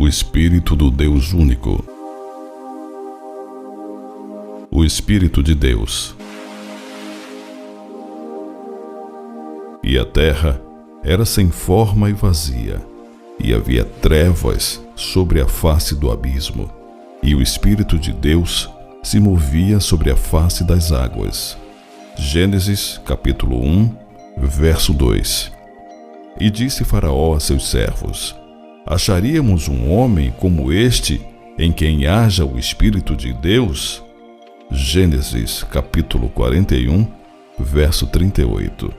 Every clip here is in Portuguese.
O Espírito do Deus único. O Espírito de Deus. E a terra era sem forma e vazia, e havia trevas sobre a face do abismo, e o Espírito de Deus se movia sobre a face das águas. Gênesis capítulo 1, verso 2. E disse Faraó a seus servos: Acharíamos um homem como este, em quem haja o Espírito de Deus? Gênesis capítulo 41, verso 38.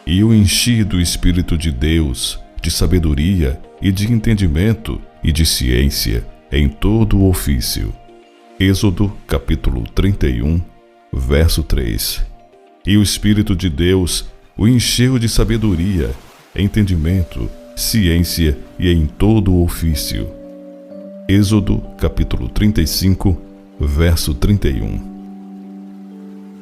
E o enchi do Espírito de Deus, de sabedoria e de entendimento e de ciência em todo o ofício. Êxodo capítulo 31, verso 3. E o Espírito de Deus o encheu de sabedoria, entendimento, ciência e em todo o ofício. Êxodo capítulo 35, verso 31.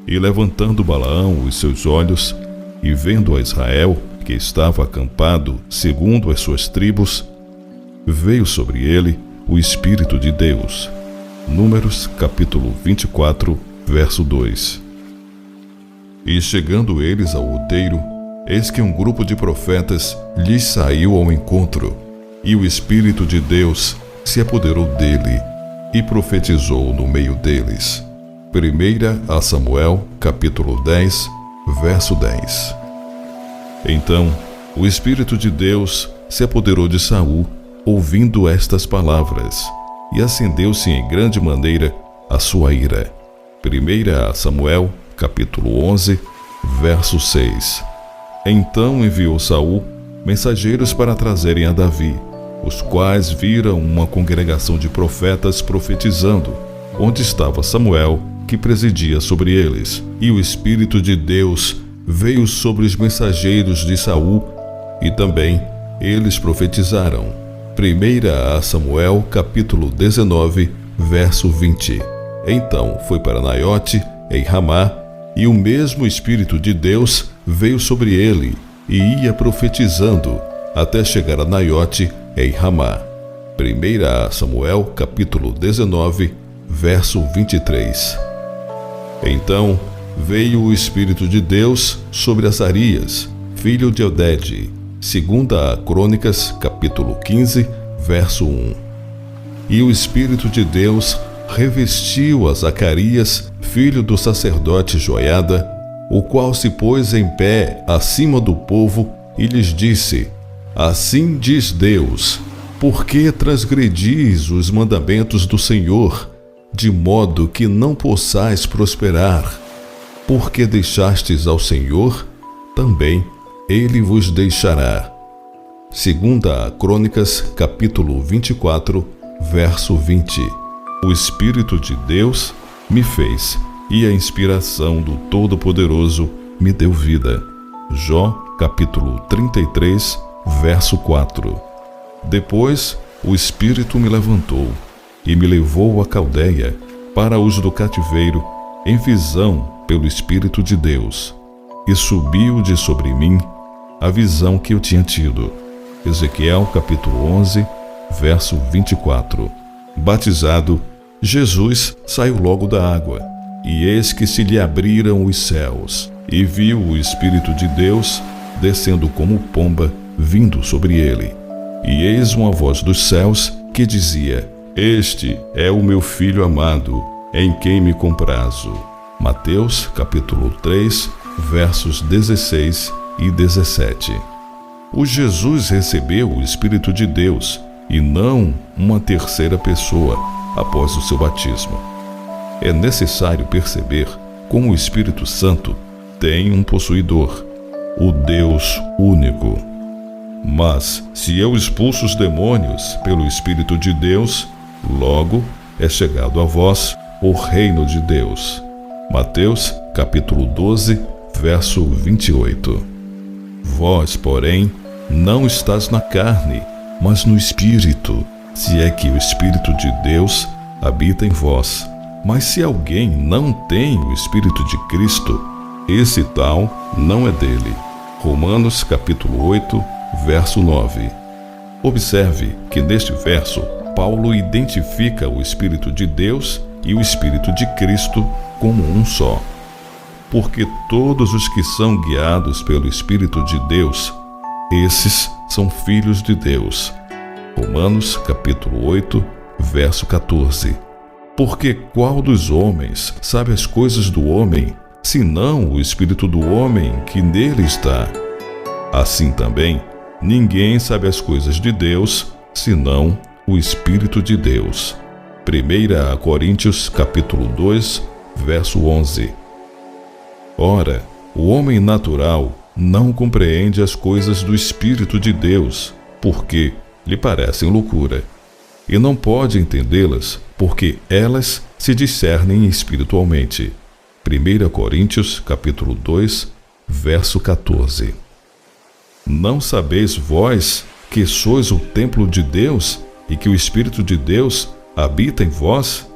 E levantando Balaão os seus olhos, e vendo a Israel, que estava acampado segundo as suas tribos, veio sobre ele o Espírito de Deus. Números capítulo 24, verso 2. E chegando eles ao outeiro, eis que um grupo de profetas lhes saiu ao encontro, e o Espírito de Deus se apoderou dele, e profetizou no meio deles. 1 Samuel capítulo 10, verso 10. Então o Espírito de Deus se apoderou de Saul, ouvindo estas palavras, e acendeu-se em grande maneira a sua ira. 1 Samuel capítulo 11, verso 6. Então enviou Saul mensageiros para trazerem a Davi, os quais viram uma congregação de profetas profetizando, onde estava Samuel, que presidia sobre eles. E o Espírito de Deus veio sobre os mensageiros de Saul, e também eles profetizaram. 1 Samuel capítulo 19, verso 20. Então foi para Naiote, em Ramá, e o mesmo Espírito de Deus veio sobre ele, e ia profetizando, até chegar a Naiote, em Ramá. 1 Samuel capítulo 19, verso 23. Então veio o Espírito de Deus sobre Azarias, filho de Odede. 2 Crônicas capítulo 15, verso 1. E o Espírito de Deus revestiu a Zacarias, filho do sacerdote Joiada, o qual se pôs em pé acima do povo e lhes disse: Assim diz Deus, por que transgredis os mandamentos do Senhor, de modo que não possais prosperar? Porque deixastes ao Senhor, também ele vos deixará. 2 Crônicas capítulo 24, verso 20. O Espírito de Deus me fez, e a inspiração do Todo-Poderoso me deu vida. Jó capítulo 33, verso 4. Depois o Espírito me levantou e me levou à Caldeia, para os do cativeiro, em visão pelo Espírito de Deus, e subiu de sobre mim a visão que eu tinha tido. Ezequiel capítulo 11, verso 24. Batizado, Jesus saiu logo da água, e eis que se lhe abriram os céus, e viu o Espírito de Deus descendo como pomba, vindo sobre ele. E eis uma voz dos céus que dizia: Este é o meu Filho amado, em quem me comprazo. Mateus capítulo 3, versos 16 e 17. O Jesus recebeu o Espírito de Deus, e não uma terceira pessoa, após o seu batismo. É necessário perceber como o Espírito Santo tem um possuidor, o Deus único. Mas, se eu expulso os demônios pelo Espírito de Deus, logo é chegado a vós o reino de Deus. Mateus capítulo 12, verso 28. Vós, porém, não estás na carne, mas no Espírito, se é que o Espírito de Deus habita em vós. Mas se alguém não tem o Espírito de Cristo, esse tal não é dele. Romanos capítulo 8, verso 9. Observe que neste verso, Paulo identifica o Espírito de Deus e o Espírito de Cristo como um só. Porque todos os que são guiados pelo Espírito de Deus, esses são filhos de Deus. Romanos capítulo 8, verso 14. Porque qual dos homens sabe as coisas do homem, senão o Espírito do homem que nele está? Assim também, ninguém sabe as coisas de Deus, senão o Espírito de Deus. 1 Coríntios capítulo 2, verso 11. Ora, o homem natural não compreende as coisas do Espírito de Deus, porque lhe parecem loucura, e não pode entendê-las, porque elas se discernem espiritualmente. 1 Coríntios capítulo 2, verso 14. Não sabeis vós que sois o templo de Deus e que o Espírito de Deus habita em vós?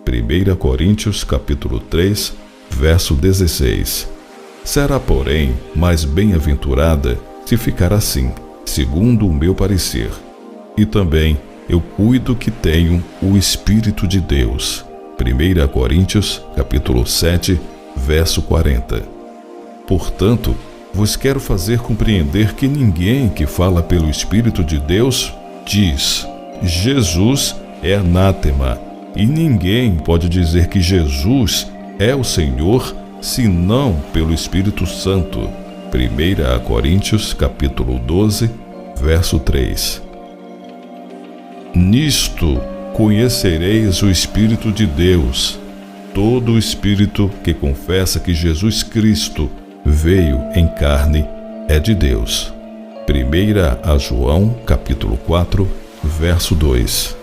1 Coríntios capítulo 3, verso 16. Será, porém, mais bem-aventurada se ficar assim, segundo o meu parecer. E também eu cuido que tenho o Espírito de Deus. 1 Coríntios capítulo 7, verso 40. Portanto, vos quero fazer compreender que ninguém que fala pelo Espírito de Deus diz: Jesus é anátema, e ninguém pode dizer que Jesus é o Senhor, senão pelo Espírito Santo. 1 Coríntios capítulo 12, verso 3. Nisto conhecereis o Espírito de Deus. Todo o espírito que confessa que Jesus Cristo veio em carne é de Deus. 1 João capítulo 4, verso 2.